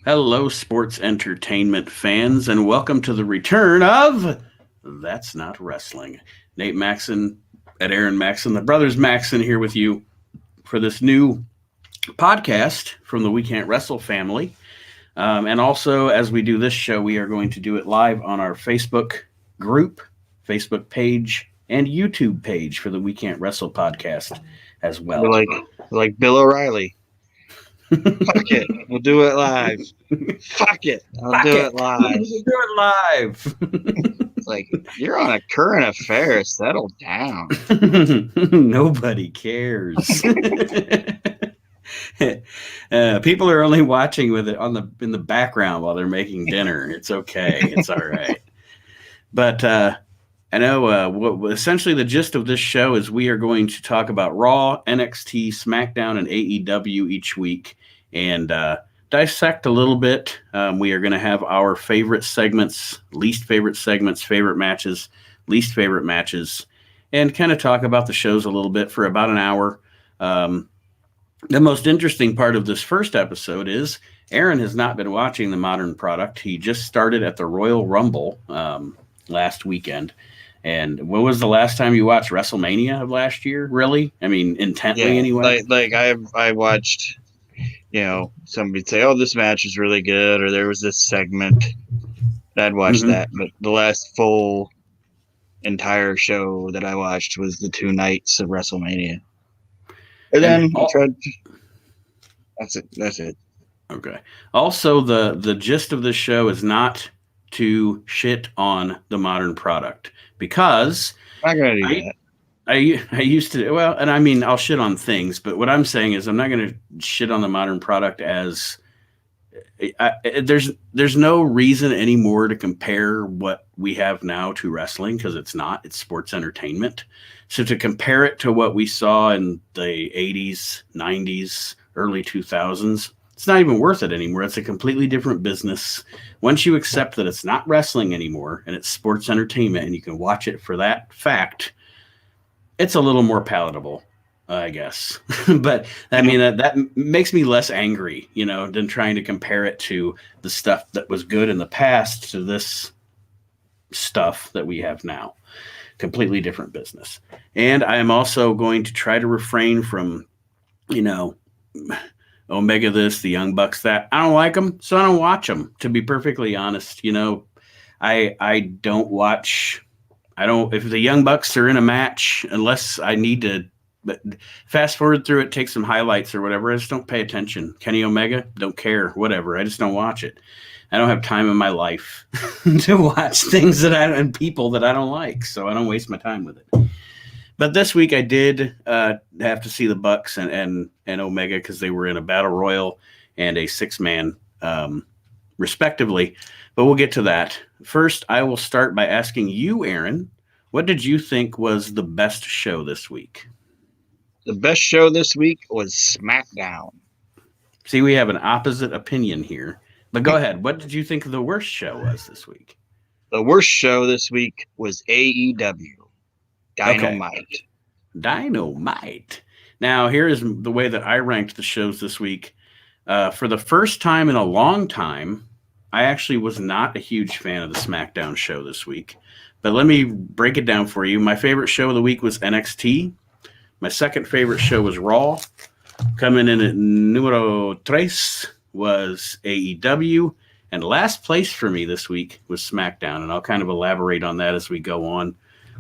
Hello, sports entertainment fans, and welcome to the return of That's Not Wrestling. Nate Maxon at Aaron Maxon, the brothers Maxon here with you for this new podcast from the We Can't Wrestle family. And also, as we do this show, we are going to do it live on our Facebook group, Facebook page, and YouTube page for the We Can't Wrestle podcast as well. We're like Bill O'Reilly. Fuck it. We'll do it live. Fuck it. I'll do it live. We'll do it live. It's like, you're on a current affair. Settle down. Nobody cares. People are only watching with it in the background while they're making dinner. It's okay. It's all right. But I know essentially the gist of this show is we are going to talk about Raw, NXT, SmackDown, and AEW each week and dissect a little bit. We are going to have our favorite segments, least favorite segments, favorite matches, least favorite matches, and kind of talk about the shows a little bit for about an hour. The most interesting part of this first episode is Aaron has not been watching the modern product. He just started at the Royal Rumble last weekend. And when was the last time you watched WrestleMania of last year? Really? I mean, intently anyway? I watched, somebody say, oh, this match is really good, or there was this segment. I'd watch that. But the last full entire show that I watched was the 2 nights of WrestleMania. And then that's it. Okay. Also, the gist of this show is not to shit on the modern product because I'm not gonna do that. I used to, and I mean, I'll shit on things, but what I'm saying is I'm not going to shit on the modern product as there's no reason anymore to compare what we have now to wrestling because it's sports entertainment. So to compare it to what we saw in the 80s, 90s, early 2000s, it's not even worth it anymore. It's a completely different business. Once you accept that it's not wrestling anymore and it's sports entertainment and you can watch it for that fact, it's a little more palatable, I guess. But I mean, that makes me less angry, than trying to compare it to the stuff that was good in the past to this stuff that we have now. Completely different business. And I am also going to try to refrain from, Omega this, the Young Bucks that. I don't like them, so I don't watch them, to be perfectly honest. I don't watch... if the Young Bucks are in a match, unless I need to fast forward through it, take some highlights or whatever, I just don't pay attention. Kenny Omega, don't care, whatever. I just don't watch it. I don't have time in my life to watch things and people that I don't like, so I don't waste my time with it. But this week I did have to see the Bucks and Omega because they were in a battle royal and a 6-man, respectively. But we'll get to that. First, I will start by asking you, Aaron, what did you think was the best show this week? The best show this week was SmackDown. See, we have an opposite opinion here. But go ahead. What did you think the worst show was this week? The worst show this week was AEW. Dynamite. Okay. Dynamite. Now, here is the way that I ranked the shows this week. For the first time in a long time, I actually was not a huge fan of the SmackDown show this week. But let me break it down for you. My favorite show of the week was NXT. My second favorite show was Raw. Coming in at numero 3 was AEW. And last place for me this week was SmackDown. And I'll kind of elaborate on that as we go on.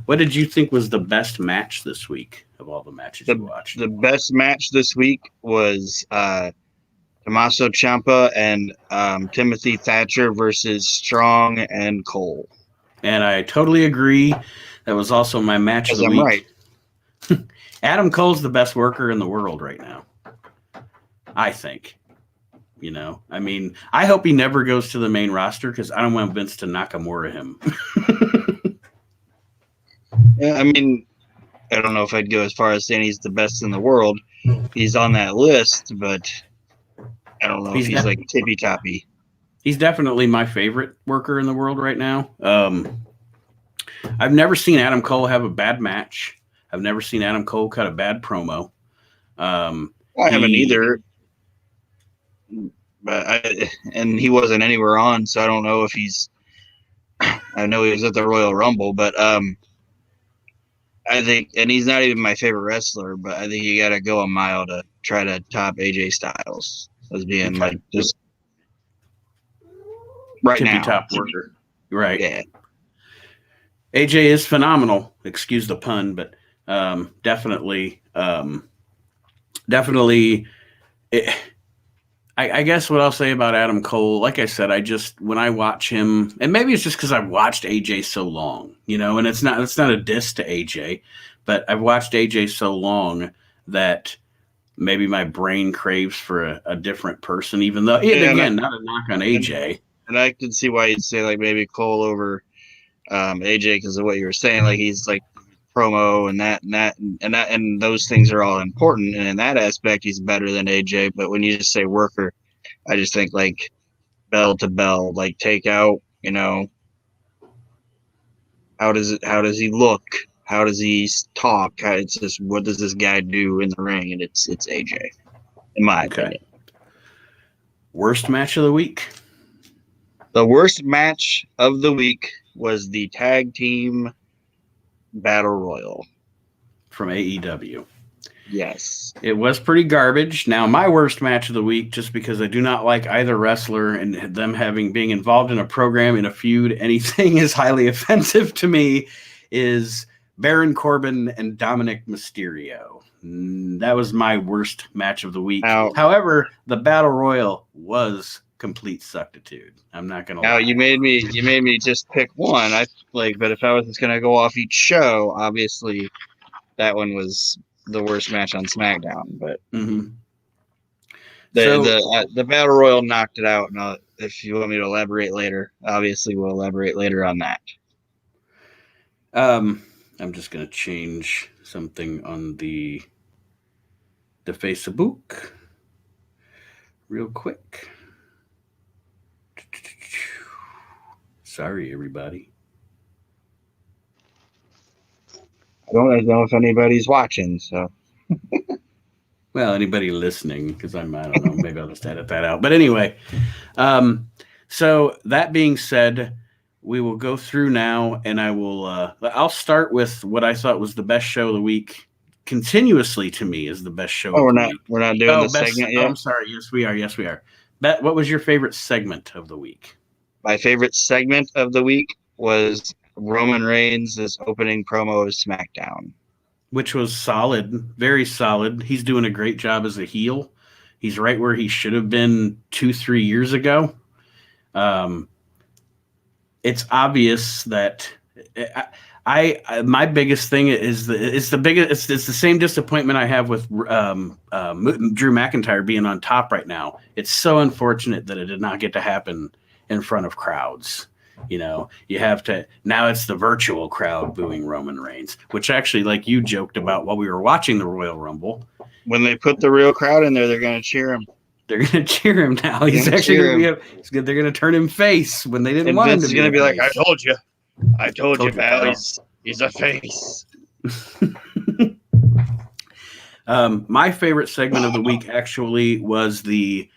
What did you think was the best match this week of all the matches you watched? The best match this week was Tommaso Ciampa and Timothy Thatcher versus Strong and Cole. And I totally agree. That was also my match of the week. Right. Adam Cole's the best worker in the world right now, I think. I mean, I hope he never goes to the main roster because I don't want Vince to Nakamura him. Yeah, I mean, I don't know if I'd go as far as saying he's the best in the world. He's on that list, but I don't know if he's like tippy-toppy. He's definitely my favorite worker in the world right now. I've never seen Adam Cole have a bad match. I've never seen Adam Cole cut a bad promo. I haven't either. and he wasn't anywhere on, so I don't know if he's. I know he was at the Royal Rumble, but I think, and he's not even my favorite wrestler, but I think you got to go a mile to try to top AJ Styles as being like just right to now. Be top worker, right? Yeah. AJ is phenomenal. Excuse the pun, but definitely. I guess what I'll say about Adam Cole, like I said, when I watch him, and maybe it's just because I've watched AJ so long, and it's not a diss to AJ, but I've watched AJ so long that maybe my brain craves for a different person, even though, again, not a knock on AJ. And I can see why you'd say like maybe Cole over AJ because of what you were saying. Like he's like promo and those things are all important, and in that aspect he's better than AJ. But when you just say worker, I just think like bell to bell, like take out, how does he look, how does he talk, it's just what does this guy do in the ring, and it's AJ in my opinion. Worst match of the week. The worst match of the week was the tag team battle royal from AEW. Yes. It was pretty garbage. Now, my worst match of the week, just because I do not like either wrestler and them being involved in a program, in a feud, anything is highly offensive to me, is Baron Corbin and Dominic Mysterio. That was my worst match of the week. However, the Battle Royal was complete suckitude. I'm not gonna lie. Now you made me just pick one. But if I was just gonna go off each show, obviously that one was the worst match on SmackDown. But the Battle Royal knocked it out. And if you want me to elaborate later, obviously we'll elaborate later on that. I'm just gonna change something on the Facebook real quick. Sorry, everybody. I don't know if anybody's watching, so. Well, anybody listening, because I don't know, maybe I'll just edit that out. But anyway, so that being said, we will go through now, and I'll start with what I thought was the best show of the week. Continuously, to me, is the best show. We're not doing the segment yet. I'm sorry. Yes, we are. What was your favorite segment of the week? My favorite segment of the week was Roman Reigns' opening promo of SmackDown. Which was solid, very solid. He's doing a great job as a heel. He's right where he should have been 2-3 years ago. It's obvious that my biggest thing is it's the same disappointment I have with Drew McIntyre being on top right now. It's so unfortunate that it did not get to happen in front of crowds. You have to, now it's the virtual crowd booing Roman Reigns, which actually, like you joked about while we were watching the Royal Rumble. When they put the real crowd in there, they're going to cheer him. They're going to cheer him now. He's actually going to they're going to turn him face when they didn't want him to be. He's going to be like, I told you, pal. He's a face. My favorite segment of the week actually was the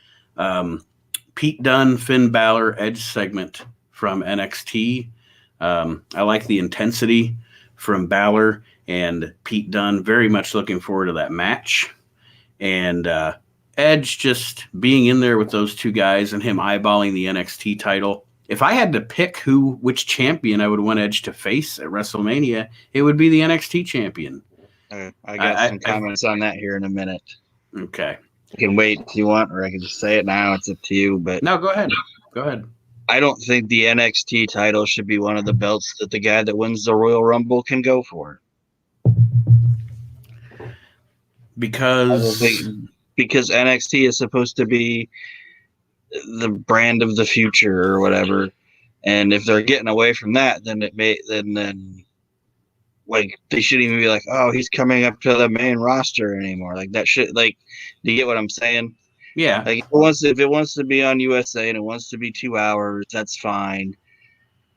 Pete Dunne, Finn Balor, Edge segment from NXT. I like the intensity from Balor and Pete Dunne. Very much looking forward to that match. And Edge just being in there with those two guys and him eyeballing the NXT title. If I had to pick which champion I would want Edge to face at WrestleMania, it would be the NXT champion. I got some comments on that here in a minute. Okay. You can wait if you want, or I can just say it now. It's up to you. But no, go ahead. Go ahead. I don't think the NXT title should be one of the belts that the guy that wins the Royal Rumble can go for. Because NXT is supposed to be the brand of the future or whatever, and if they're getting away from that, then like they shouldn't even be like, oh, he's coming up to the main roster anymore. Like that shit. Like, do you get what I'm saying? Yeah. Like if it wants to be on USA and it wants to be 2 hours, that's fine.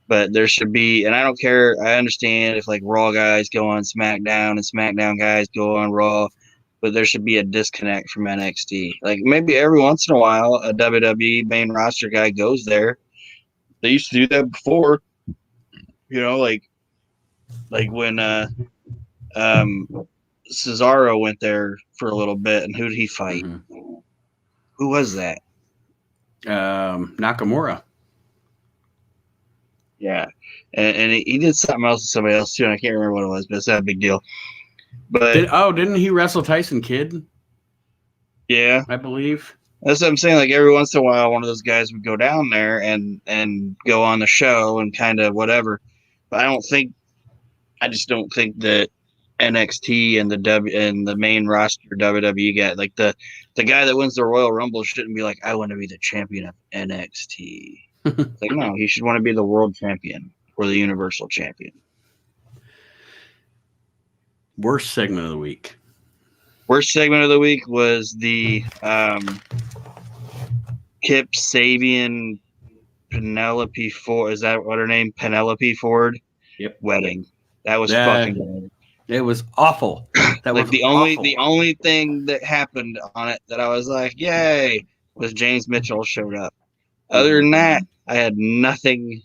But there should be, and I don't care. I understand if like Raw guys go on SmackDown and SmackDown guys go on Raw. but there should be a disconnect from NXT. Like maybe every once in a while, a WWE main roster guy goes there. They used to do that before, like when Cesaro went there for a little bit, and who did he fight? Mm-hmm. Who was that? Nakamura. Yeah, and he did something else with somebody else too, and I can't remember what it was, but it's not a big deal. But didn't he wrestle Tyson Kidd? Yeah, I believe. That's what I'm saying. Like every once in a while, one of those guys would go down there and go on the show and kind of whatever. But I just don't think that NXT and the main roster WWE guy, like the guy that wins the Royal Rumble, shouldn't be like, I want to be the champion of NXT. Like no, he should want to be the world champion or the universal champion. Worst segment of the week. Worst segment of the week was the Kip Sabian Penelope Ford. Is that what her name? Penelope Ford. Yep. Wedding. That was fucking. It was awful. That like was the awful. only thing that happened on it that I was like, yay, was James Mitchell showed up. Other than that, I had nothing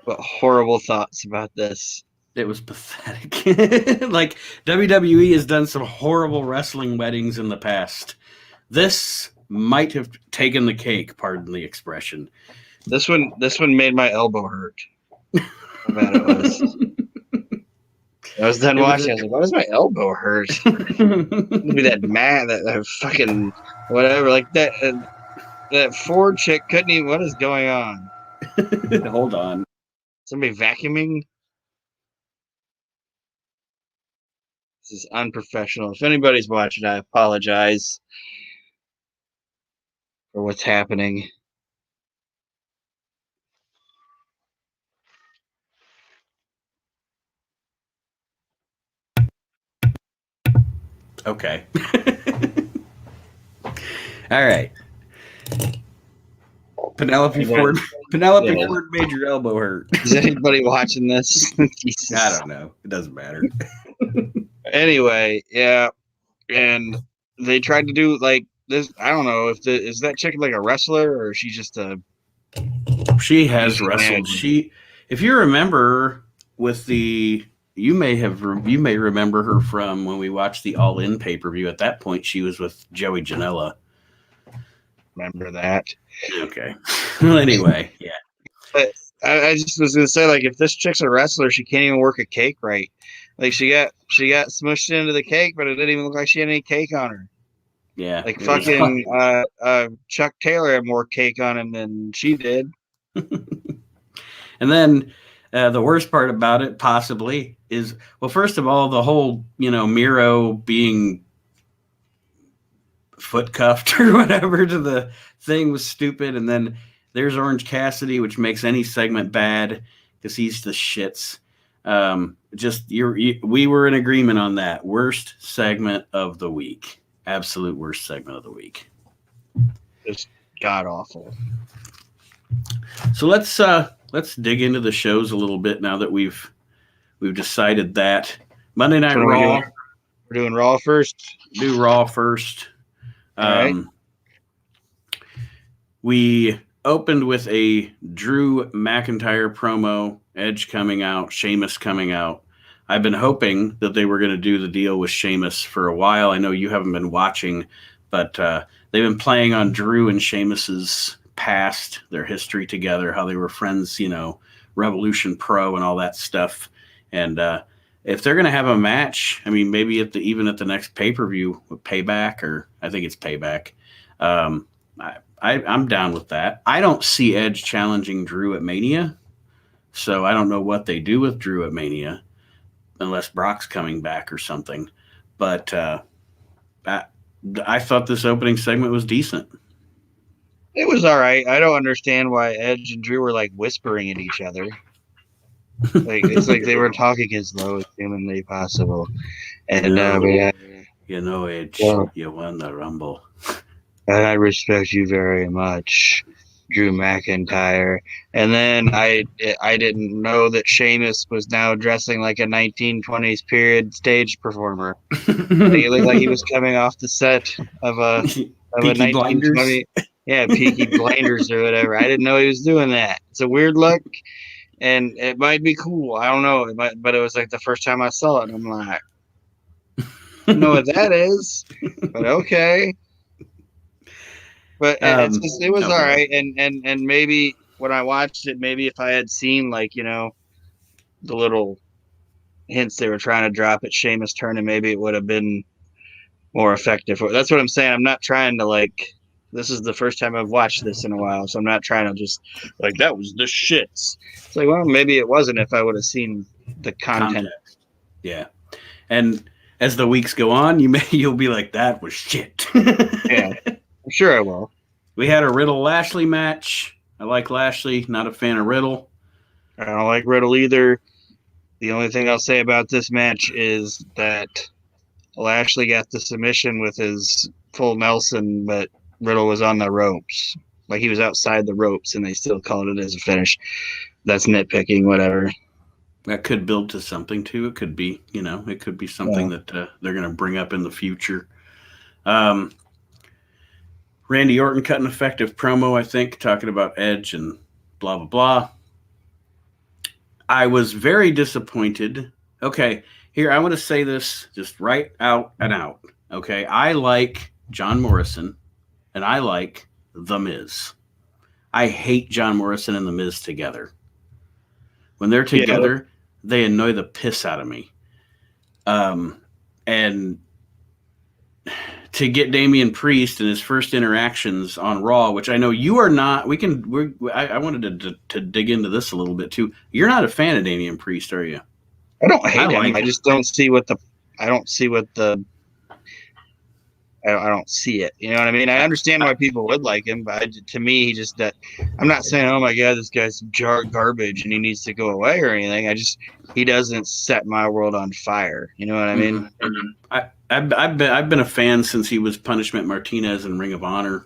but horrible thoughts about this. It was pathetic. Like WWE has done some horrible wrestling weddings in the past. This might have taken the cake, pardon the expression. This one made my elbow hurt. How bad it was. I was done watching. I was like, why does my elbow hurt? Be that mad, that fucking whatever. Like that Ford chick couldn't even. What is going on? Hold on. Somebody vacuuming? This is unprofessional. If anybody's watching, I apologize for what's happening. Okay. All right. Penelope Ford made your elbow hurt. Is anybody watching this? I don't know. It doesn't matter. Anyway, yeah. And they tried to do like this. I don't know if is that chick like a wrestler or is she just a. She has wrestled. If you remember with the. You may remember her from when we watched the All In pay-per-view. At that point, she was with Joey Janela. Remember that? Okay. Well, anyway, yeah. But I just was gonna say, like, if this chick's a wrestler, she can't even work a cake right. Like she got smushed into the cake, but it didn't even look like she had any cake on her. Yeah. Like fucking Chuck Taylor had more cake on him than she did. And then the worst part about it, possibly, is first of all, the whole Miro being foot cuffed or whatever to the thing was stupid, and then there's Orange Cassidy, which makes any segment bad because he's the shits. We were in agreement on that. Worst segment of the week. Absolute worst segment of the week. It's god awful. So let's dig into the shows a little bit now that we've decided that. Monday Night Raw. We're doing Raw first. Do Raw first. Right. We opened with a Drew McIntyre promo, Edge coming out, Sheamus coming out. I've been hoping that they were going to do the deal with Sheamus for a while. I know you haven't been watching, but they've been playing on Drew and Sheamus's past, their history together, how they were friends, Revolution Pro and all that stuff. And if they're going to have a match, I mean, maybe even at the next pay-per-view with Payback, or I think it's Payback, I'm down with that. I don't see Edge challenging Drew at Mania, so I don't know what they do with Drew at Mania, unless Brock's coming back or something. But I thought this opening segment was decent. It was all right. I don't understand why Edge and Drew were like whispering at each other. Like it's like they were talking as low as humanly possible. And Edge, you won the Rumble. And I respect you very much. Drew McIntyre, and then I didn't know that Sheamus was now dressing like a 1920s period stage performer. He looked like he was coming off the set of a Peaky Blinders. 1920, yeah, Peaky Blinders or whatever. I didn't know he was doing that. It's a weird look, and it might be cool. I don't know, but it was like the first time I saw it, and I'm like, I don't know what that is, but okay. But it was all right, and maybe when I watched it, maybe if I had seen like the little hints they were trying to drop at Sheamus turning, maybe it would have been more effective. That's what I'm saying. I'm not trying to like. This is the first time I've watched this in a while, so I'm not trying to just like that was the shits. It's like, well, maybe it wasn't if I would have seen the content. Yeah, and as the weeks go on, you'll be like, that was shit. Yeah. I'm sure I will. We had a Riddle Lashley match. I like Lashley, not a fan of Riddle. I don't like Riddle either. The only thing I'll say about this match is that Lashley got the submission with his full Nelson, but Riddle was on the ropes. Like he was outside the ropes, and they still called it as a finish. That's nitpicking, whatever. That could build to something, too. It could be, it could be something that they're going to bring up in the future. Randy Orton cut an effective promo, I think, talking about Edge and blah, blah, blah. I was very disappointed. Okay, here, I want to say this just right out and out. Okay, I like John Morrison, and I like The Miz. I hate John Morrison and The Miz together. When they're together, they annoy the piss out of me. And to get Damian Priest in his first interactions on Raw, which I know you are not. I wanted to dig into this a little bit too. You're not a fan of Damian Priest, are you? I don't hate him. I just don't see I don't see it. You know what I mean? I understand why people would like him, but to me, he just I'm not saying, oh my God, this guy's garbage and he needs to go away or anything. He doesn't set my world on fire. You know what I mean? I've been a fan since he was Punishment Martinez in Ring of Honor,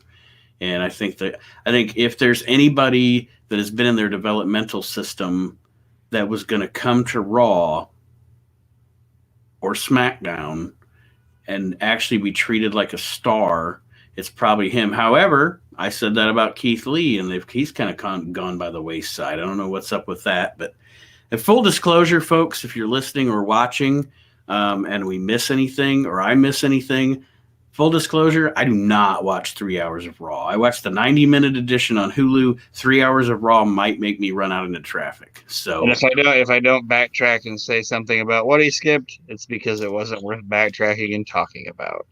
and I think if there's anybody that has been in their developmental system that was going to come to Raw or SmackDown and actually be treated like a star, it's probably him. However, I said that about Keith Lee, and he's kind of gone by the wayside. I don't know what's up with that, but full disclosure, folks, if you're listening or watching, and we miss anything or I miss anything, full disclosure, I do not watch 3 hours of Raw. I watched the 90-minute edition on Hulu. 3 hours of Raw might make me run out into traffic. So, and if I don't backtrack and say something about what he skipped, it's because it wasn't worth backtracking and talking about.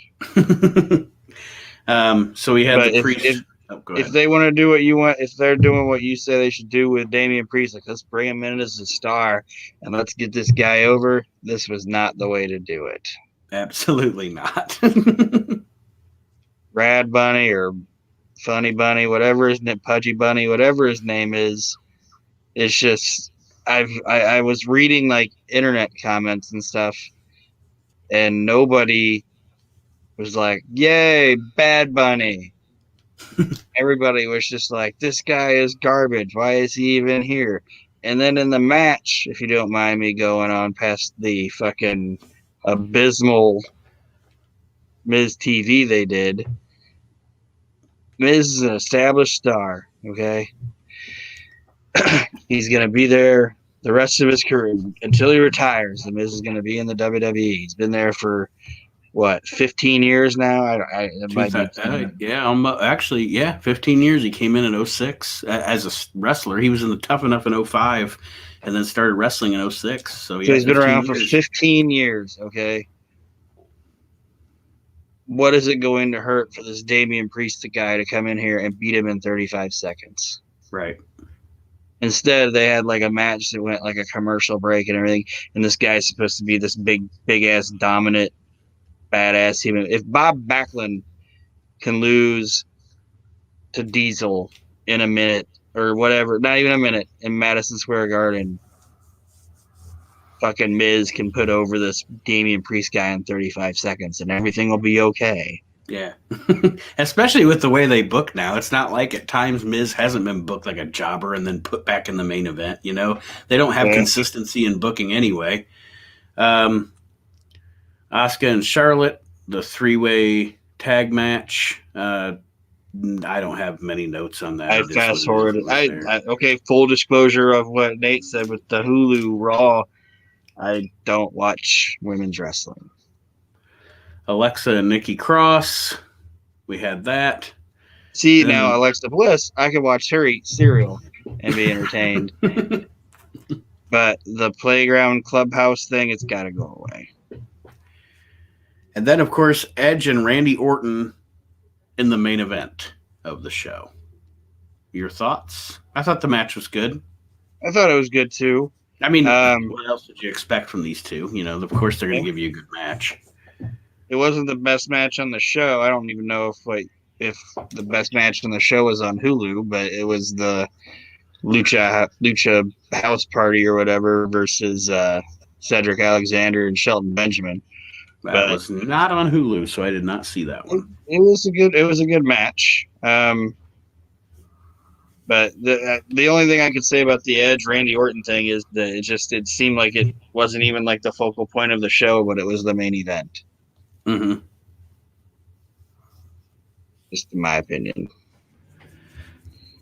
So we had the Priest. If they want to do what you want, if they're doing what you say they should do with Damian Priest, like let's bring him in as a star and let's get this guy over, this was not the way to do it. Absolutely not. Rad Bunny or Funny Bunny, whatever his name, Pudgy Bunny, whatever his name is, it's just I was reading like internet comments and stuff, and nobody was like, "Yay, Bad Bunny." Everybody was just like, this guy is garbage. Why is he even here? And then in the match, if you don't mind me going on past the fucking abysmal Miz TV they did, Miz is an established star, okay? He's going to be there the rest of his career. Until he retires, the Miz is going to be in the WWE. He's been there for 15 years now? Actually, 15 years. He came in 2006 as a wrestler. He was in the Tough Enough in 2005 and then started wrestling in 2006. So he's been around for 15 years, okay? What is it going to hurt for this Damian Priest guy to come in here and beat him in 35 seconds? Right. Instead, they had like a match that went like a commercial break and everything, and this guy's supposed to be this big-ass dominant badass human. If Bob Backlund can lose to Diesel in a minute or whatever, not even a minute, in Madison Square Garden, fucking Miz can put over this Damian Priest guy in 35 seconds and everything will be okay. Yeah. Especially with the way they book now. It's not like at times Miz hasn't been booked like a jobber and then put back in the main event. They don't have Yeah. consistency in booking anyway. Asuka and Charlotte, the 3-way tag match. I don't have many notes on that. I fast forwarded. Okay, full disclosure of what Nate said with the Hulu Raw. I don't watch women's wrestling. Alexa and Nikki Cross. We had that. See, now Alexa Bliss, I could watch her eat cereal and be entertained. But the playground clubhouse thing, it's got to go away. And then, of course, Edge and Randy Orton in the main event of the show. Your thoughts? I thought the match was good. I thought it was good, too. I mean, what else did you expect from these two? Of course, they're going to give you a good match. It wasn't the best match on the show. I don't even know if the best match on the show was on Hulu, but it was the Lucha House Party or whatever versus Cedric Alexander and Shelton Benjamin. That was not on Hulu, so I did not see that one. It was a good match. But the only thing I could say about the Edge Randy Orton thing is that it seemed like it wasn't even like the focal point of the show, but it was the main event. Mm-hmm. Just in my opinion.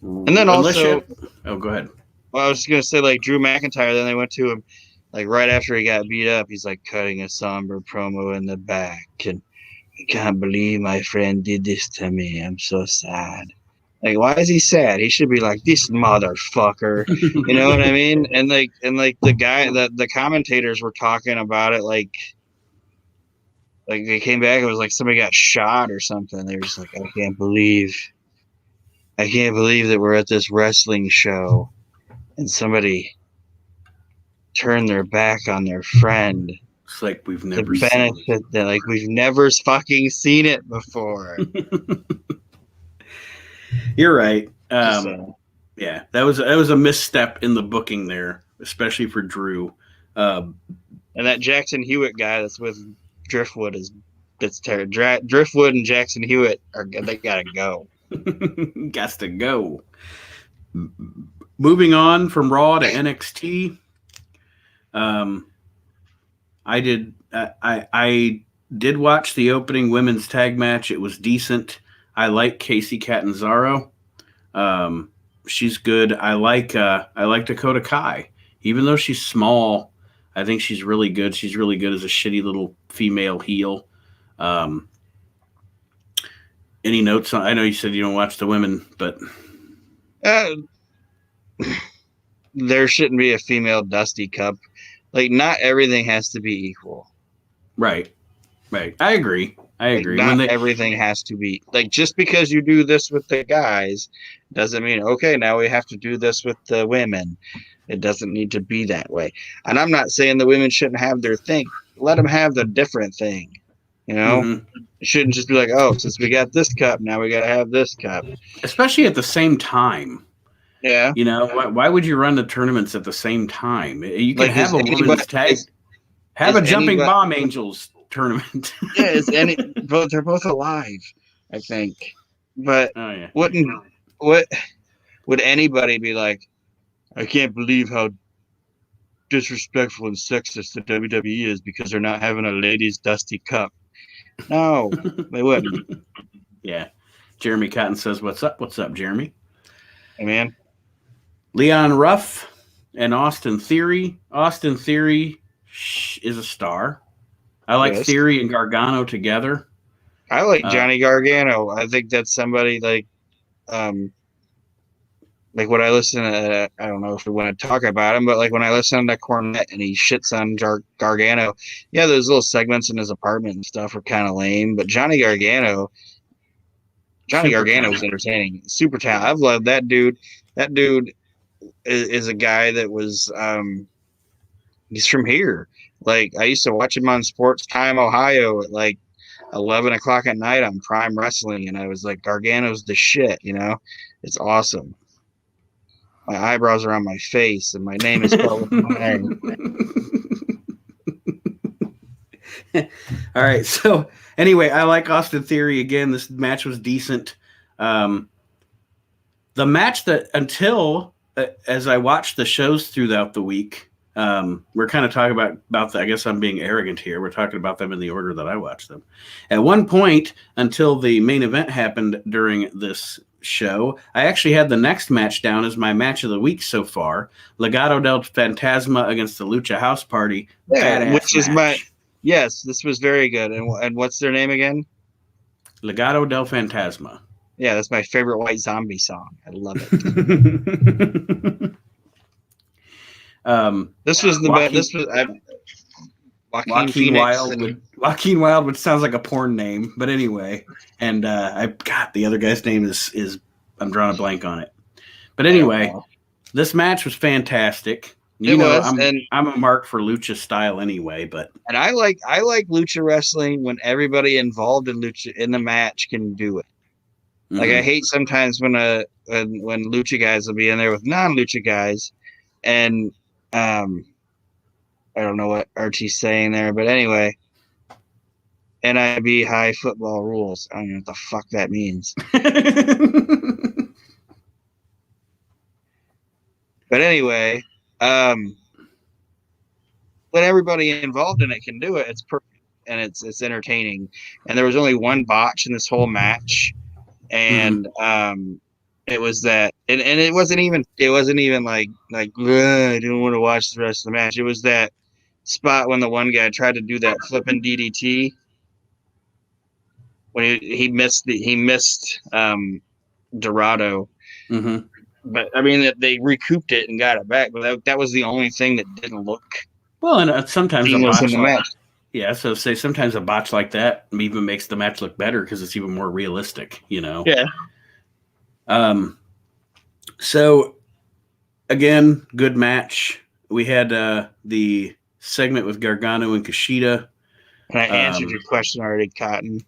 And then go ahead. Well, I was going to say, like, Drew McIntyre, then they went to him, like, right after he got beat up, he's, like, cutting a somber promo in the back. And I can't believe my friend did this to me. I'm so sad. Like, why is he sad? He should be like, this motherfucker. You know what I mean? And the guy, the commentators were talking about it, like they came back, it was like somebody got shot or something. They were just like, I can't believe that we're at this wrestling show and somebody turned their back on their friend. It's like we've never seen it. Like we've never fucking seen it before. You're right. Yeah, that was a misstep in the booking there, especially for Drew. And that Jackson Hewitt guy that's with Driftwood Driftwood and Jackson Hewitt they gotta go. Gots to go. Moving on from Raw to NXT. I did watch the opening women's tag match. It was decent. I like Casey Catanzaro. She's good. I like Dakota Kai. Even though she's small, I think she's really good. She's really good as a shitty little female heel. Any notes on? I know you said you don't watch the women, but there shouldn't be a female Dusty Cup. Like, not everything has to be equal. Right. I agree. Not everything has to be like, just because you do this with the guys doesn't mean, okay, now we have to do this with the women. It doesn't need to be that way. And I'm not saying the women shouldn't have their thing. Let them have the different thing. It shouldn't just be like, oh, since we got this cup, now we got to have this cup. Especially at the same time. Yeah. Why would you run the tournaments at the same time? You can have a women's tag. Have a Jumping Bomb Angels tournament. Yeah, they're both alive, I think. But what would anybody be like, I can't believe how disrespectful and sexist the WWE is because they're not having a ladies' Dusty Cup. No, they wouldn't. Yeah. Jeremy Cotton says, what's up? What's up, Jeremy? Hey, man. Leon Ruff and Austin Theory. Austin Theory is a star. I like Theory and Gargano together. I like Johnny Gargano. I think that's somebody like when I listen to, I don't know if we want to talk about him, but like when I listen to Cornette and he shits on Gargano, yeah, those little segments in his apartment and stuff are kind of lame, but Johnny Gargano is entertaining. Super talent. I've loved that dude. That dude is a guy that was, he's from here. Like, I used to watch him on Sports Time Ohio at like 11 o'clock at night on Prime Wrestling, and I was like, Gargano's the shit, It's awesome. My eyebrows are on my face, and my name is spelled with my name. All right. So anyway, I like Austin Theory again. This match was decent. The match that until as I watched the shows throughout the week, we're kind of talking about the, I guess I'm being arrogant here. We're talking about them in the order that I watched them. At one point, until the main event happened during this show, I actually had the next match down as my match of the week so far: Legado del Fantasma against the Lucha House Party. Yeah, Badass which is match. yes, this was very good. And what's their name again? Legado del Fantasma. Yeah, that's my favorite White Zombie song. I love it. This was the best. This was Joaquin Wild. Joaquin Wild, which sounds like a porn name, but anyway. And the other guy's name is I'm drawing a blank on it. But anyway, this match was fantastic. I'm a mark for lucha style anyway, but I like lucha wrestling when everybody involved in lucha in the match can do it. Like I hate sometimes when lucha guys will be in there with non-lucha guys, and I don't know what Archie's saying there, but anyway, NIB high football rules. I don't know what the fuck that means. But anyway, when everybody involved in it can do it, it's perfect and it's entertaining. And there was only one botch in this whole match. And it was that, and it wasn't even like I didn't want to watch the rest of the match. It was that spot when the one guy tried to do that flipping DDT when he missed Dorado. But I mean, they recouped it and got it back. But that was the only thing that didn't look well. And sometimes a botch in the match. Yeah, so sometimes a botch like that even makes the match look better because it's even more realistic, you know? Yeah. So, again, good match. We had the segment with Gargano and Kushida. And I answered your question already, Cotton.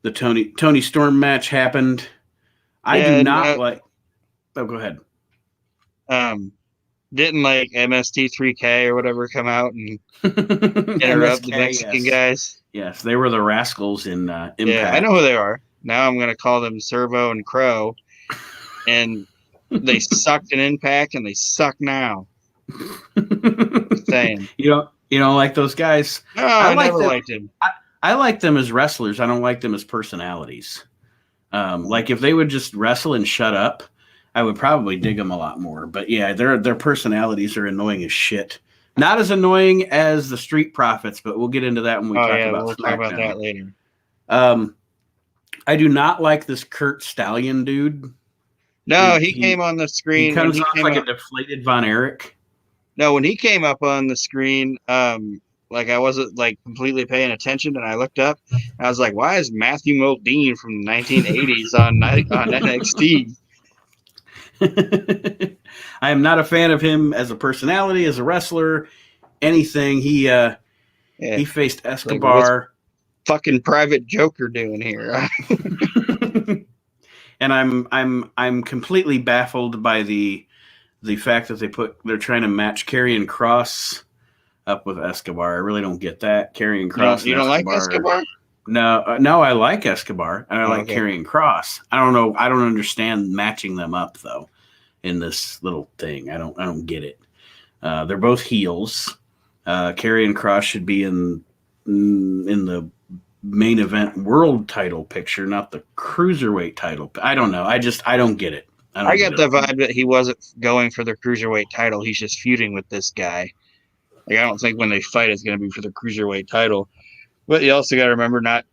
The Tony Storm match happened. I do not like... Oh, go ahead. Didn't like MST3K or whatever come out and interrupt the Mexican guys? Yes, they were the rascals in Impact. Yeah, I know who they are. Now I'm going to call them Servo and Crow. And they sucked in Impact and they suck now. Saying. You don't like those guys? No, I never liked him. I like them as wrestlers. I don't like them as personalities. Like if they would just wrestle and shut up, I would probably dig them a lot more. But yeah, their personalities are annoying as shit. Not as annoying as the Street Profits, but we'll get into that when we talk about we'll talk about that later. I do not like this Kurt Stallion dude. No, he came on the screen. He comes off like a deflated Von Erich. No, when he came up on the screen, like I wasn't like completely paying attention, and I looked up, and I was like, "Why is Matthew Modine from the 1980s on NXT?" I am not a fan of him as a personality, as a wrestler, anything. He faced Escobar. Like, fucking Private Joker doing here? And I'm completely baffled by the fact that they're trying to match Karrion Kross up with Escobar. I really don't get that. Karrion Kross. You don't like Escobar? No, I like Escobar and I like Karrion Kross. I don't know. I don't understand matching them up though in this little thing. I don't get it. They're both heels. Karrion Kross should be in the main event world title picture, not the cruiserweight title. I don't know. I don't get it. I get the vibe that he wasn't going for the cruiserweight title. He's just feuding with this guy. Like I don't think when they fight it's going to be for the cruiserweight title. But you also got to remember, not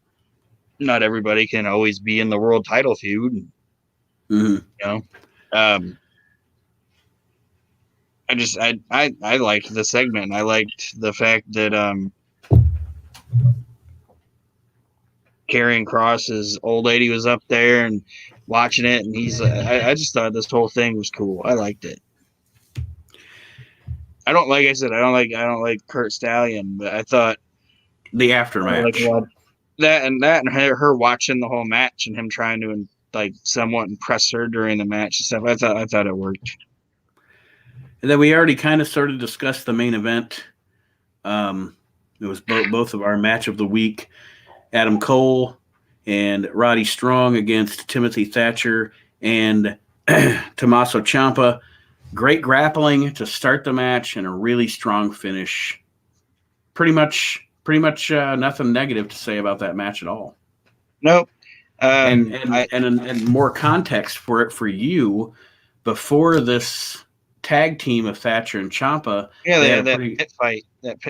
everybody can always be in the world title feud. Mm-hmm. You know, I liked the segment. I liked the fact that Karrion Kross's old lady was up there and watching it, and he's. I just thought this whole thing was cool. I liked it. I don't like Kurt Stallion, but I thought. The aftermatch. And her watching the whole match and him trying to like somewhat impress her during the match and stuff. I thought it worked. And then we already kind of sort of discussed the main event. It was both of our match of the week. Adam Cole and Roddy Strong against Timothy Thatcher and Tommaso Ciampa. Great grappling to start the match and a really strong finish. Pretty much nothing negative to say about that match at all. Nope. And more context for it for you, before this tag team of Thatcher and Ciampa, they had that pit fight.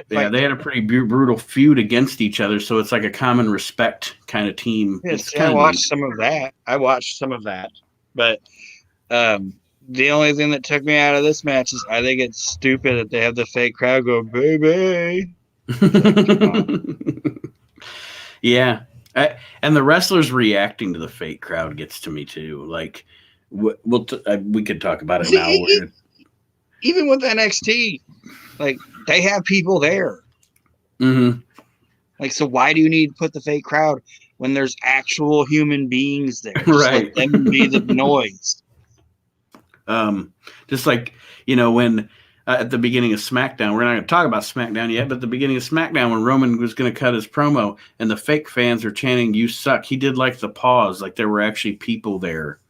They had a pretty brutal feud against each other, so it's like a common respect kind of team. Yes, I watched some of that. But the only thing that took me out of this match is I think it's stupid that they have the fake crowd go, baby. Yeah. And the wrestlers reacting to the fake crowd gets to me too. Like, we could talk about it now. Even with NXT, like, they have people there. Mm-hmm. Like, so why do you need to put the fake crowd when there's actual human beings there? Just right. let them be the noise. Just like, when at the beginning of SmackDown, we're not going to talk about SmackDown yet, but at the beginning of SmackDown, when Roman was going to cut his promo and the fake fans are chanting, "You suck," he did like the pause, like there were actually people there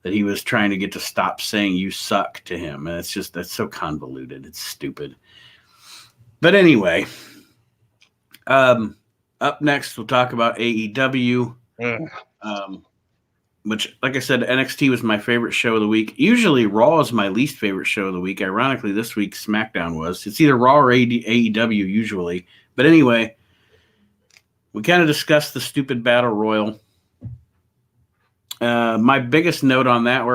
that he was trying to get to stop saying "you suck" to him. And that's so convoluted. It's stupid. But anyway, up next, we'll talk about AEW. Which, like I said, NXT was my favorite show of the week. Usually Raw is my least favorite show of the week. Ironically, this week SmackDown was. It's either Raw or AEW usually. But anyway, we kind of discussed the stupid Battle Royal. My biggest note on that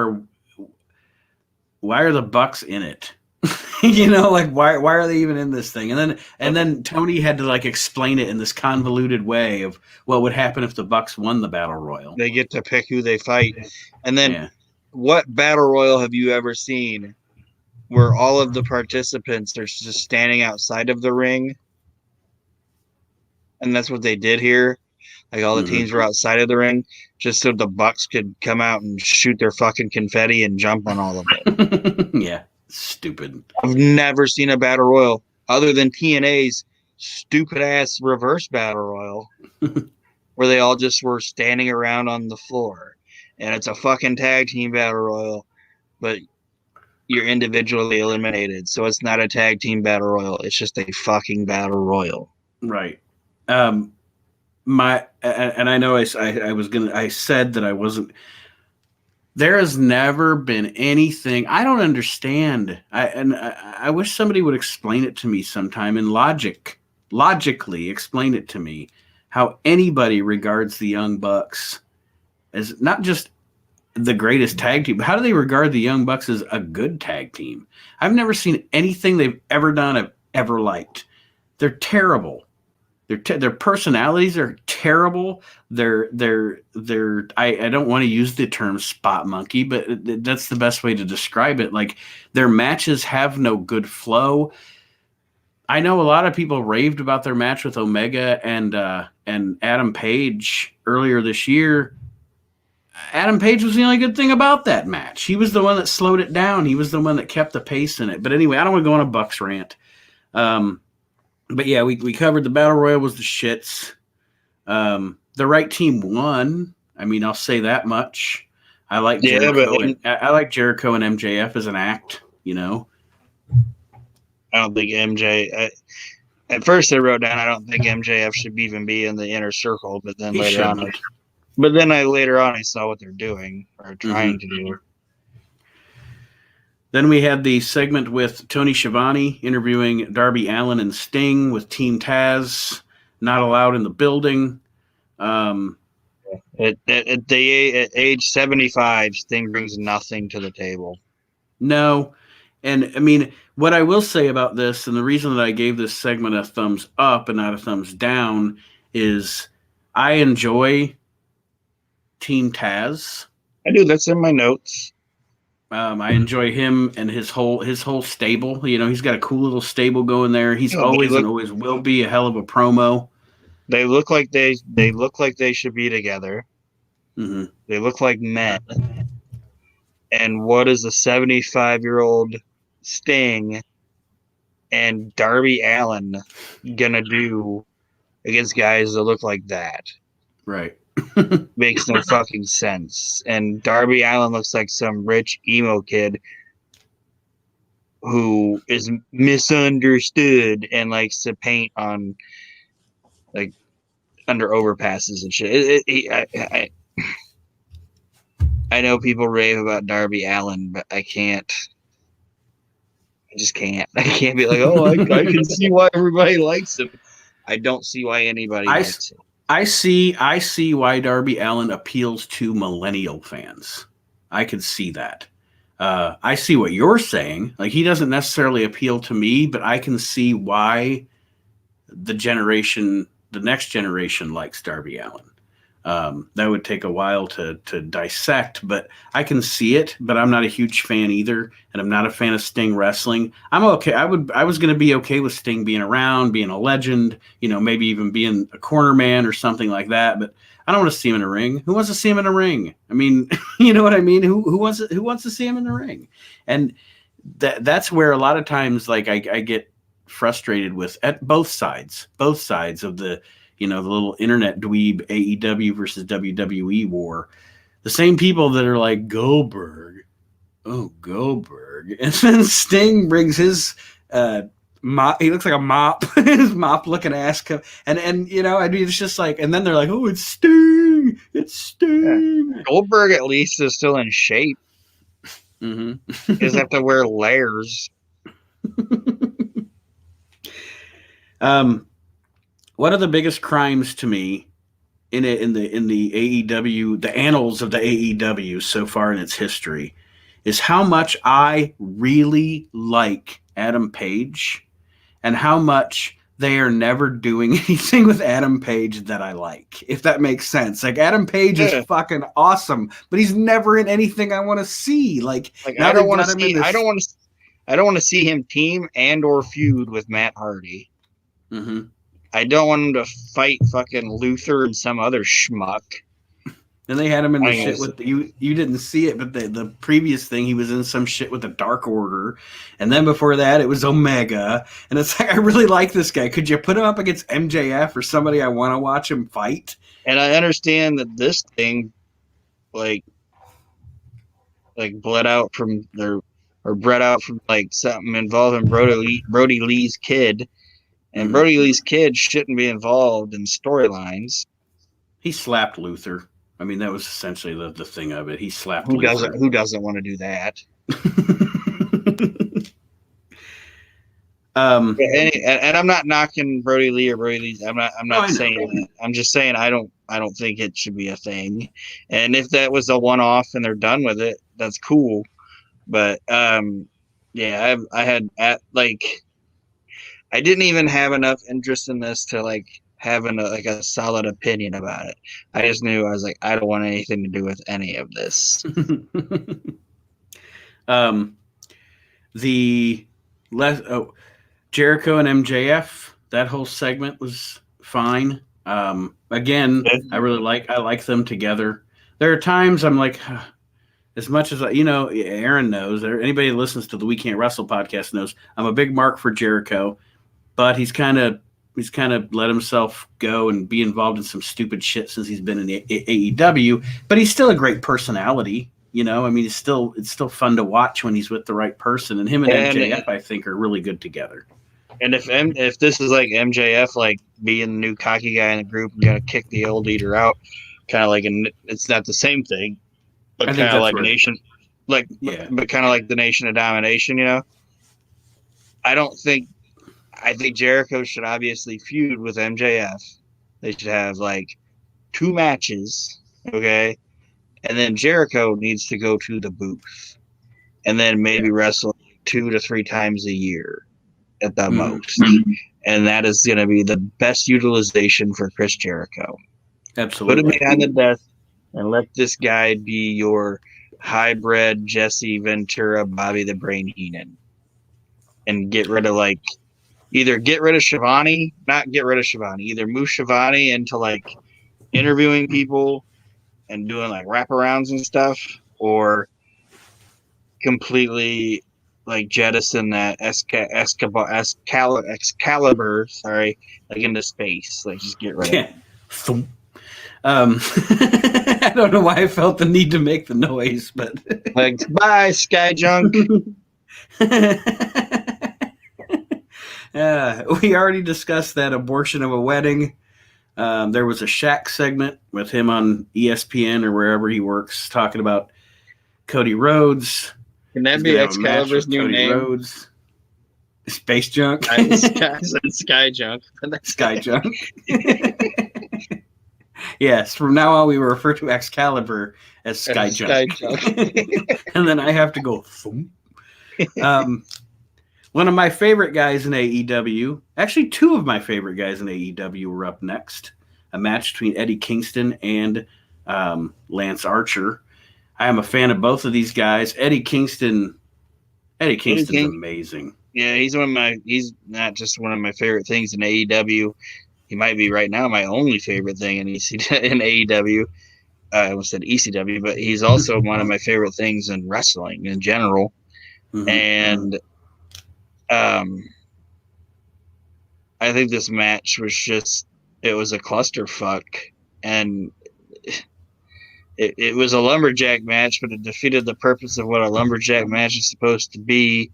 why are the Bucks in it? Like why are they even in this thing? And then Tony had to like explain it in this convoluted way of what would happen if the Bucks won the Battle Royal. They get to pick who they fight. And then what Battle Royal have you ever seen where all of the participants are just standing outside of the ring? And that's what they did here. Like all the teams were outside of the ring just so the Bucks could come out and shoot their fucking confetti and jump on all of it. Yeah. Stupid. I've never seen a battle royal other than TNA's stupid ass reverse battle royal where they all just were standing around on the floor. And it's a fucking tag team battle royal, but you're individually eliminated. So it's not a tag team battle royal. It's just a fucking battle royal. Right. And I know I said that I wasn't. There has never been anything. I don't understand. I wish somebody would explain it to me sometime and logically explain it to me how anybody regards the Young Bucks as not just the greatest tag team, but how do they regard the Young Bucks as a good tag team? I've never seen anything they've ever done I've ever liked. They're terrible. Their personalities are terrible. I don't want to use the term spot monkey, but that's the best way to describe it. Like their matches have no good flow. I know a lot of people raved about their match with Omega and Adam Page earlier this year. Adam Page was the only good thing about that match. He was the one that slowed it down. He was the one that kept the pace in it. But anyway, I don't want to go on a Bucks rant. But yeah, we covered the Battle Royal was the shits. The right team won. I mean, I'll say that much. I like Jericho. I like Jericho and MJF as an act. I don't think MJ. At first, I wrote down I don't think MJF should even be in the inner circle. But then later on, I saw what they're doing or trying to do. Then we had the segment with Tony Schiavone interviewing Darby Allin and Sting with Team Taz not allowed in the building. At age 75, Sting brings nothing to the table. No. And I mean, what I will say about this, and the reason that I gave this segment a thumbs up and not a thumbs down, is I enjoy Team Taz. I do. That's in my notes. I enjoy him and his whole stable. He's got a cool little stable going there. He's always will be a hell of a promo. They look like they should be together. Mm-hmm. They look like men. And what is a 75-year-old Sting and Darby Allin gonna do against guys that look like that? Right. Makes no fucking sense. And Darby Allin looks like some rich emo kid who is misunderstood and likes to paint on like under overpasses and shit. I know people rave about Darby Allin, but I can't. I just can't. I can't be like, oh, I can see why everybody likes him. I don't see why anybody likes him. I see why Darby Allin appeals to millennial fans. I could see that. I see what you're saying. Like, he doesn't necessarily appeal to me, but I can see why the next generation likes Darby Allin. That would take a while to dissect, but I can see it. But I'm not a huge fan either, and I'm not a fan of Sting wrestling. I'm okay. I was going to be okay with Sting being around, being a legend, maybe even being a corner man or something like that. But I don't want to see him in a ring. Who wants to see him in a ring? I mean, you know what I mean? Who wants to see him in the ring? And that's where a lot of times, like, I get frustrated with at both sides of the the little internet dweeb AEW versus WWE war. The same people that are like, Goldberg, and then Sting brings his mop. He looks like a mop, his mop looking ass, and I mean, it's just like, and then they're like, oh, it's Sting. Yeah. Goldberg at least is still in shape. Mm-hmm. He doesn't have to wear layers. One of the biggest crimes to me in the AEW, the annals of the AEW so far in its history, is how much I really like Adam Page and how much they are never doing anything with Adam Page that I like, if that makes sense. Like, Adam Page is fucking awesome, but he's never in anything I want to see. Like I don't want to see him team and or feud with Matt Hardy. Mm-hmm. I don't want him to fight fucking Luther and some other schmuck. And they had him in the shit with you didn't see it, but the previous thing, he was in some shit with the Dark Order. And then before that, it was Omega. And it's like, I really like this guy. Could you put him up against MJF or somebody I want to watch him fight? And I understand that this thing, like bled out from like something involving Brody Lee's kid. And Brody Lee's kid shouldn't be involved in storylines. He slapped Luther. I mean, that was essentially the thing of it. He slapped Luther. Who doesn't want to do that? And I'm not knocking Brody Lee or Brody Lee's. I'm not saying that. I'm just saying I don't think it should be a thing. And if that was a one-off and they're done with it, that's cool. But yeah, I didn't even have enough interest in this to like having a solid opinion about it. I just knew, I was like, I don't want anything to do with any of this. Jericho and MJF, that whole segment was fine. Again, I like them together. There are times I'm like, as much as Aaron knows, or anybody that listens to the We Can't Wrestle podcast knows, I'm a big mark for Jericho. But he's kind of let himself go and be involved in some stupid shit since he's been in the AEW. But he's still a great personality, I mean, it's still fun to watch when he's with the right person. And him and MJF, I think, are really good together. And if this is like MJF, like being the new cocky guy in the group and gonna kick the old leader out, kind of like it's not the same thing, but kind of like Nation, but kind of like the Nation of Domination, I think Jericho should obviously feud with MJF. They should have like 2 matches, okay? And then Jericho needs to go to the booth and then maybe wrestle 2 to 3 times a year at the most. And that is going to be the best utilization for Chris Jericho. Absolutely. Put him behind the desk and let this guy be your hybrid Jesse Ventura, Bobby the Brain Heenan. And get rid of either get rid of Shivani, either move Shivani into like interviewing people and doing like wraparounds and stuff, or completely like jettison that Excalibur, sorry, like into space. Like just get rid of it. Yeah. Thump. I don't know why I felt the need to make the noise, but Like bye, Sky Junk. We already discussed that abortion of a wedding. There was a Shaq segment with him on ESPN or wherever he works talking about Cody Rhodes. Can that He's be gonna have a match Excalibur's with new Cody name? Rhodes. Space Junk. I said Sky Junk. Sky Junk. Yes, from now on we will refer to Excalibur as Sky Junk. And then I have to go thump. One of my favorite guys in AEW, actually two of my favorite guys in AEW were up next. A match between Eddie Kingston and Lance Archer. I am a fan of both of these guys. Eddie Kingston's amazing. Yeah, he's not just one of my favorite things in AEW. He might be right now my only favorite thing in AEW. I almost said ECW, but he's also one of my favorite things in wrestling in general. Mm-hmm. And I think this match was it was a clusterfuck, and it was a lumberjack match, but it defeated the purpose of what a lumberjack match is supposed to be.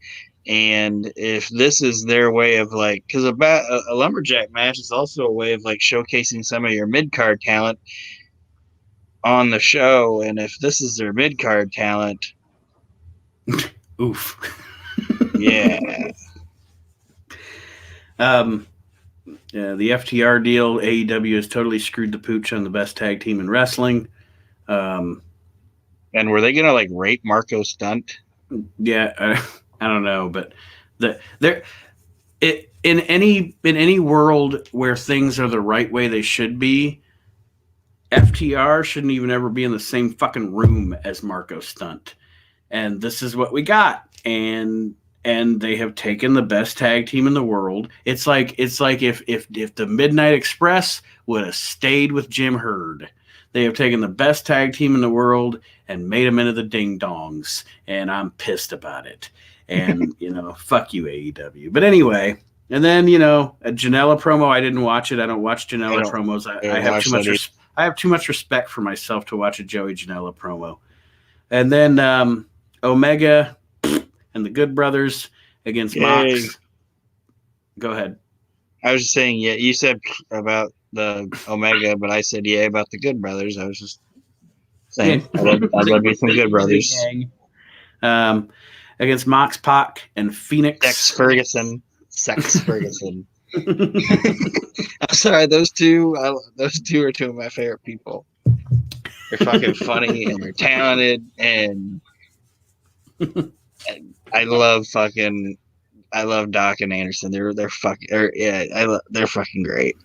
And if this is their way of like, because a lumberjack match is also a way of like showcasing some of your mid-card talent on the show, and if this is their mid-card talent, oof. Yeah. The FTR deal, AEW has totally screwed the pooch on the best tag team in wrestling. And were they gonna like rape Marco Stunt? Yeah, I don't know, but in any world where things are the right way they should be, FTR shouldn't even ever be in the same fucking room as Marco Stunt. And this is what we got. And they have taken the best tag team in the world. It's like if the Midnight Express would have stayed with Jim Herd. They have taken the best tag team in the world and made them into the Ding Dongs, and I'm pissed about it. And fuck you, AEW. But anyway, and then a Janela promo. I didn't watch it. I don't watch Janela promos. I have too much respect for myself to watch a Joey Janela promo. And then Omega and the Good Brothers against Mox. Go ahead. I was just saying, yeah, you said about the Omega, but I said, yeah, about the Good Brothers. I was just saying, I'd love me some Good Brothers. Against Mox, Pac, and Phoenix. Sex Ferguson. I'm sorry, those two are two of my favorite people. They're fucking funny and they're talented, and I love Doc and Anderson. They're fucking great.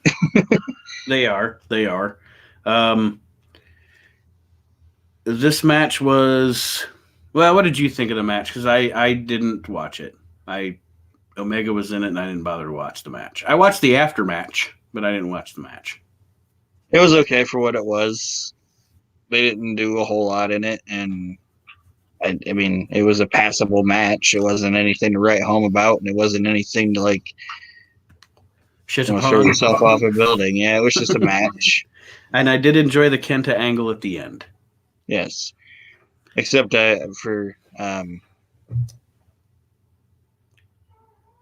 They are. This match was, well, what did you think of the match? Because I didn't watch it. Omega was in it, and I didn't bother to watch the match. I watched the after match, but I didn't watch the match. It was okay for what it was. They didn't do a whole lot in it, and I mean, it was a passable match. It wasn't anything to write home about, and it wasn't anything to like throw yourself off a building. Yeah, it was just a match. And I did enjoy the Kenta angle at the end. Yes, except for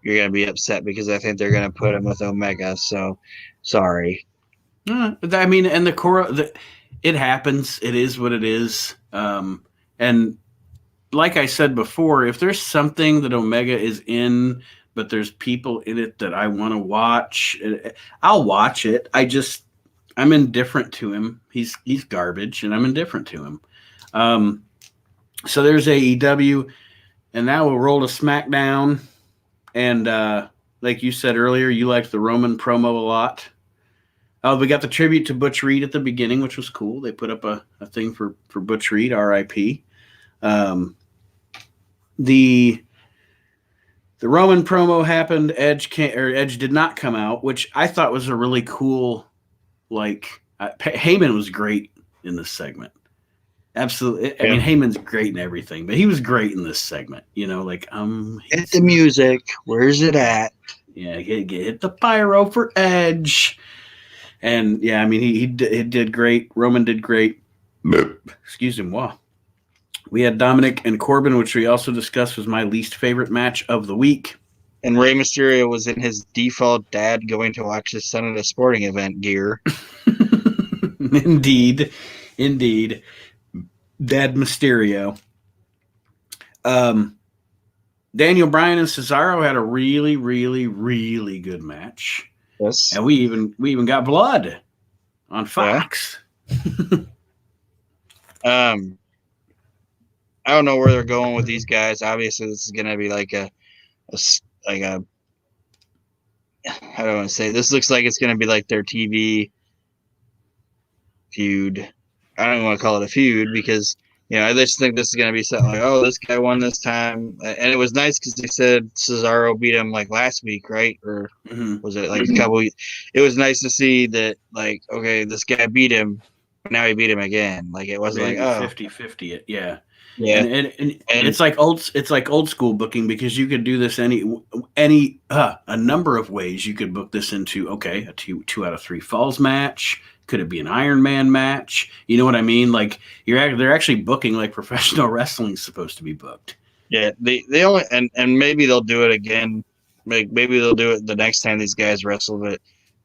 you're gonna be upset because I think they're gonna put him with Omega. So sorry. I mean, and it happens. It is what it is. And like I said before, if there's something that Omega is in, but there's people in it that I want to watch, I'll watch it. I'm indifferent to him. He's garbage, and I'm indifferent to him. So there's AEW, and now we'll roll to SmackDown. And like you said earlier, you liked the Roman promo a lot. We got the tribute to Butch Reed at the beginning, which was cool. They put up a thing for Butch Reed, R.I.P. The Roman promo happened. Edge did not come out, which I thought was a really cool. Heyman was great in this segment. Absolutely. I mean, Heyman's great in everything, but he was great in this segment. You know, like Hit the music. Where's it at? Yeah, hit the pyro for Edge. And yeah, I mean, he did great. Roman did great. Excuse him. Wow. We had Dominic and Corbin, which we also discussed was my least favorite match of the week. And Rey Mysterio was in his default dad going to watch his son at a sporting event gear. Indeed. Dad Mysterio. Daniel Bryan and Cesaro had a really, really, really good match. Yes. And we even got blood on Fox. Yeah. I don't know where they're going with these guys. Obviously, this is going to be like a how do I want to say? This looks like it's going to be like their TV feud. I don't even want to call it a feud because, I just think this is going to be something like, oh, this guy won this time. And it was nice because they said Cesaro beat him like last week, right? Or was it like a couple weeks? It was nice to see that, like, okay, this guy beat him, but now he beat him again. Like, it wasn't maybe like, 50-50 it. Yeah. Yeah. And it's like old school booking because you could do this a number of ways. You could book this into, okay, a 2 out of 3 falls match. Could it be an Iron Man match? You know what I mean? Like they're actually booking like professional wrestling's supposed to be booked. Yeah, they only and maybe they'll do it again. Maybe they'll do it the next time these guys wrestle. But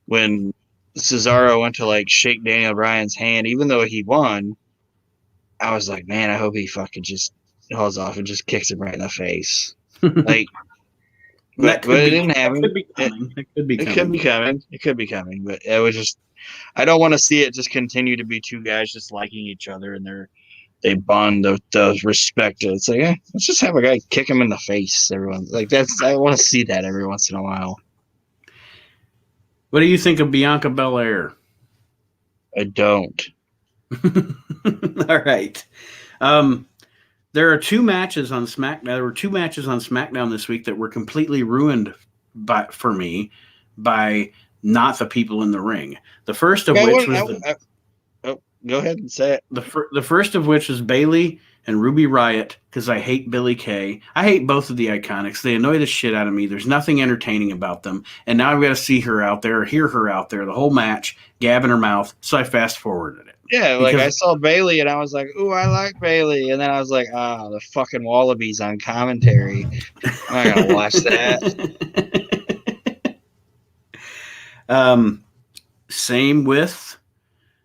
when Cesaro went to like shake Daniel Bryan's hand, even though he won, I was like, man, I hope he fucking just hauls off and just kicks him right in the face. Like, but it didn't happen. It could be coming. It could be coming. But it was just. I don't want to see it just continue to be two guys just liking each other and they bond the respect. It's like, let's just have a guy kick him in the face. Everyone like I want to see that every once in a while. What do you think of Bianca Belair? I don't. All right. There are 2 matches on SmackDown. There were 2 matches on SmackDown this week that were completely ruined for me by not the people in the ring. The first of which was go ahead and say it. The first of which is Bayley and Ruby Riott because I hate Billie Kay. I hate both of the Iconics. They annoy the shit out of me. There's nothing entertaining about them. And now I've got to see her out there, or hear her out there, the whole match, gab in her mouth. So I fast forwarded it. Yeah, like I saw Bayley and I was like, ooh, I like Bayley. And then I was like, the fucking Wallabies on commentary. I'm not gonna watch that. Same with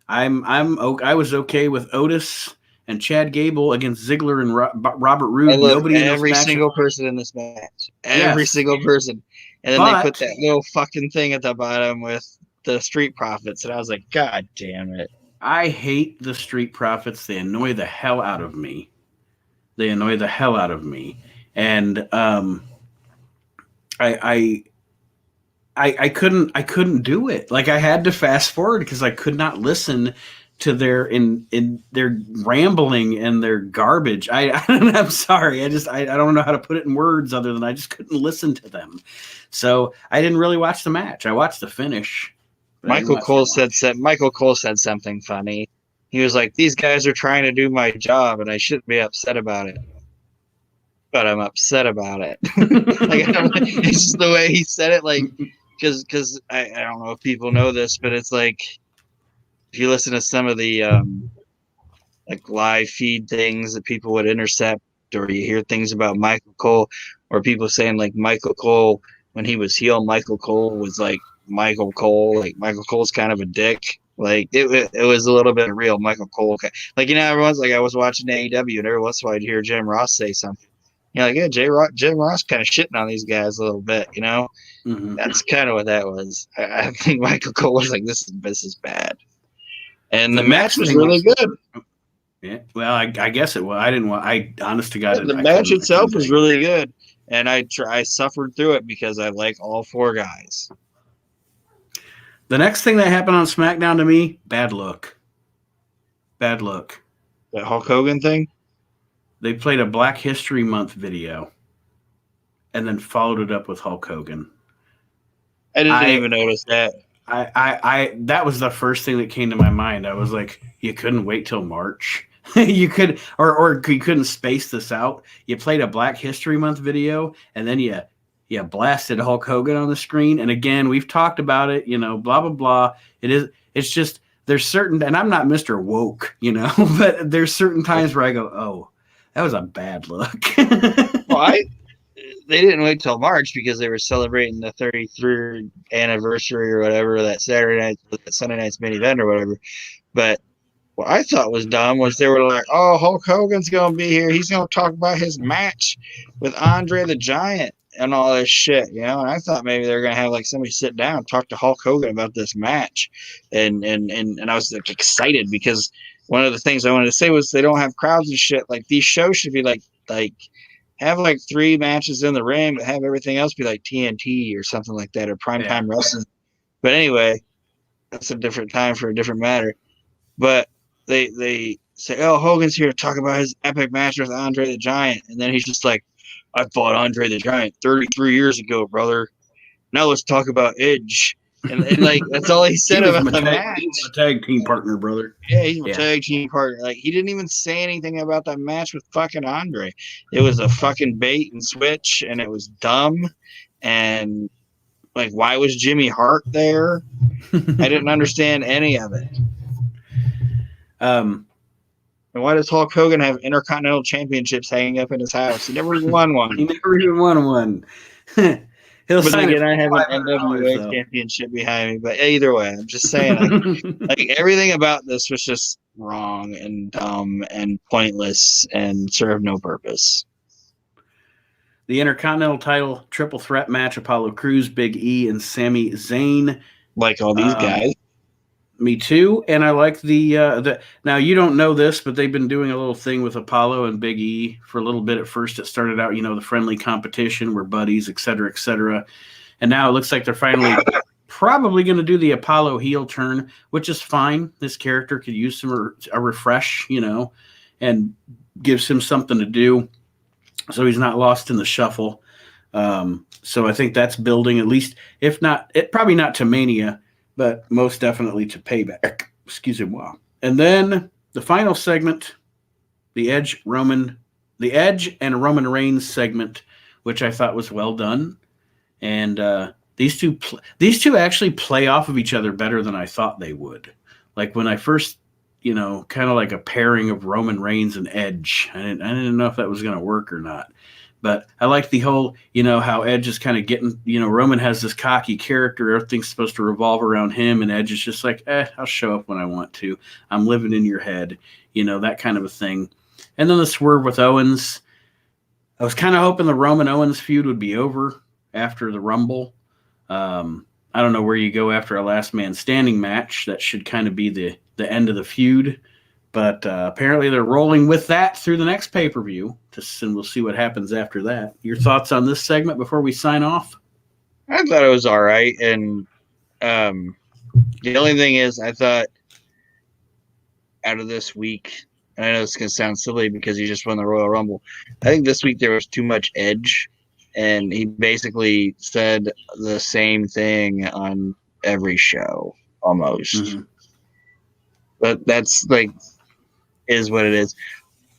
I was okay with Otis and Chad Gable against Ziggler and Robert Roode. I love every single person in this match. Every single person. And then they put that little fucking thing at the bottom with the Street Profits, and I was like, God damn it. I hate the Street Profits. They annoy the hell out of me. And I couldn't do it. Like I had to fast forward because I could not listen to their rambling and their garbage. I'm sorry. I don't know how to put it in words other than I just couldn't listen to them. So I didn't really watch the match. I watched the finish. Michael Cole said something funny. He was like, "These guys are trying to do my job, and I shouldn't be upset about it." But I'm upset about it. It's just the way he said it. Like, because I don't know if people know this, but it's like if you listen to some of the like live feed things that people would intercept, or you hear things about Michael Cole, or people saying like Michael Cole when he was heel, Michael Cole was like Michael Cole. Like Michael Cole's kind of a dick. Like it was a little bit real. Michael Cole, like everyone's like I was watching AEW, and every once in a while I'd hear Jim Ross say something. Like, yeah, Jim Ross kind of shitting on these guys a little bit, Mm-hmm. That's kind of what that was. I think Michael Cole was like, this is bad. And the match was really good. Yeah. Well, I guess it was. I honest to God, the match itself was really good. And I suffered through it because I like all 4 guys. The next thing that happened on SmackDown to me, bad look. That Hulk Hogan thing? They played a Black History Month video and then followed it up with Hulk Hogan. I didn't even notice that. That was the first thing that came to my mind. I was like, you couldn't wait till March? You could, or you couldn't space this out. You played a Black History Month video, and then you blasted Hulk Hogan on the screen. And again, we've talked about it, blah blah blah. It's just there's certain, and I'm not Mr. Woke, but there's certain times where I go, oh, that was a bad look. Well, they didn't wait till March because they were celebrating the 33rd anniversary or whatever, that Sunday night's main event or whatever. But what I thought was dumb was they were like, oh, Hulk Hogan's going to be here. He's going to talk about his match with Andre the Giant and all this shit, And I thought maybe they were going to have like somebody sit down and talk to Hulk Hogan about this match. And I was like excited because one of the things I wanted to say was they don't have crowds and shit. Like these shows should be like have like 3 matches in the ring, but have everything else be like TNT or something like that, or primetime wrestling. But anyway, that's a different time for a different matter. But they say, oh, Hogan's here to talk about his epic match with Andre the Giant. And then he's just like, I fought Andre the Giant 33 years ago, brother. Now let's talk about Edge. And like, that's all he said about the match. He's a tag team partner, brother. Yeah, he's a tag team partner. Like, he didn't even say anything about that match with fucking Andre. It was a fucking bait and switch, and it was dumb. And, like, why was Jimmy Hart there? I didn't understand any of it. And why does Hulk Hogan have Intercontinental Championships hanging up in his house? He never even won one. He never even won one. But again, I have an NWA championship behind me. But either way, I'm just saying, like everything about this was just wrong and dumb and pointless and served no purpose. The Intercontinental title triple threat match: Apollo Crews, Big E, and Sami Zayn. Like all these guys. Me too, and I like the. Now you don't know this, but they've been doing a little thing with Apollo and Big E for a little bit. At first, it started out, the friendly competition, we're buddies, et cetera, and now it looks like they're finally probably going to do the Apollo heel turn, which is fine. This character could use a refresh, and gives him something to do, so he's not lost in the shuffle. So I think that's building, at least, if not, probably not to Mania, but most definitely to Payback. Excuse me. Wow. And then the final segment, the Edge and Roman Reigns segment, which I thought was well done. And these two actually play off of each other better than I thought they would. Like when I first, kind of like a pairing of Roman Reigns and Edge. I didn't know if that was going to work or not. But I like the whole, how Edge is kind of getting, Roman has this cocky character. Everything's supposed to revolve around him. And Edge is just like, I'll show up when I want to. I'm living in your head, that kind of a thing. And then the swerve with Owens. I was kind of hoping the Roman Owens feud would be over after the Rumble. I don't know where you go after a last man standing match. That should kind of be the end of the feud. But apparently they're rolling with that through the next pay-per-view, and we'll see what happens after that. Your thoughts on this segment before we sign off? I thought it was all right. And the only thing is, I thought out of this week, and I know it's going to sound silly because he just won the Royal Rumble, I think this week there was too much Edge. And he basically said the same thing on every show, almost. Mm-hmm. But that's like... is what it is.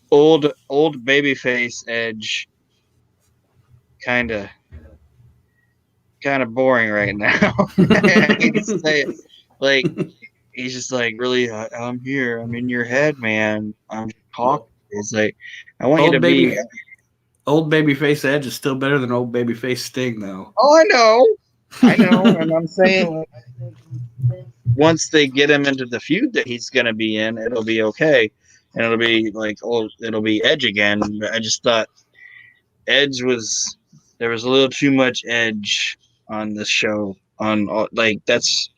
Old babyface Edge, kind of boring right now. I hate to say it. Like, he's just like, really, I'm here. I'm in your head, man. I'm talking. It's like, I want you to be. Old babyface Edge is still better than old babyface Sting, though. Oh, I know, and I'm saying, once they get him into the feud that he's going to be in, it'll be okay. And it'll be like, it'll be Edge again. I just thought there was a little too much Edge on this show. That's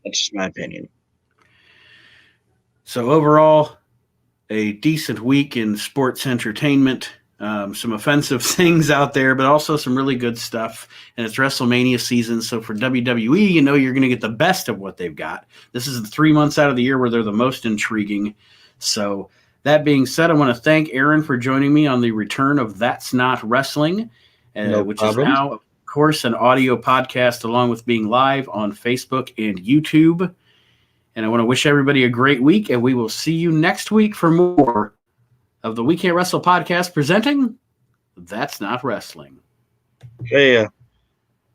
just my opinion. So overall, a decent week in sports entertainment. Some offensive things out there, but also some really good stuff. And it's WrestleMania season, so for WWE, you're going to get the best of what they've got. This is the 3 months out of the year where they're the most intriguing. So that being said, I want to thank Aaron for joining me on the return of That's Not Wrestling, which is now, of course, an audio podcast along with being live on Facebook and YouTube. And I want to wish everybody a great week, and we will see you next week for more of the We Can't Wrestle podcast presenting That's Not Wrestling. Yeah.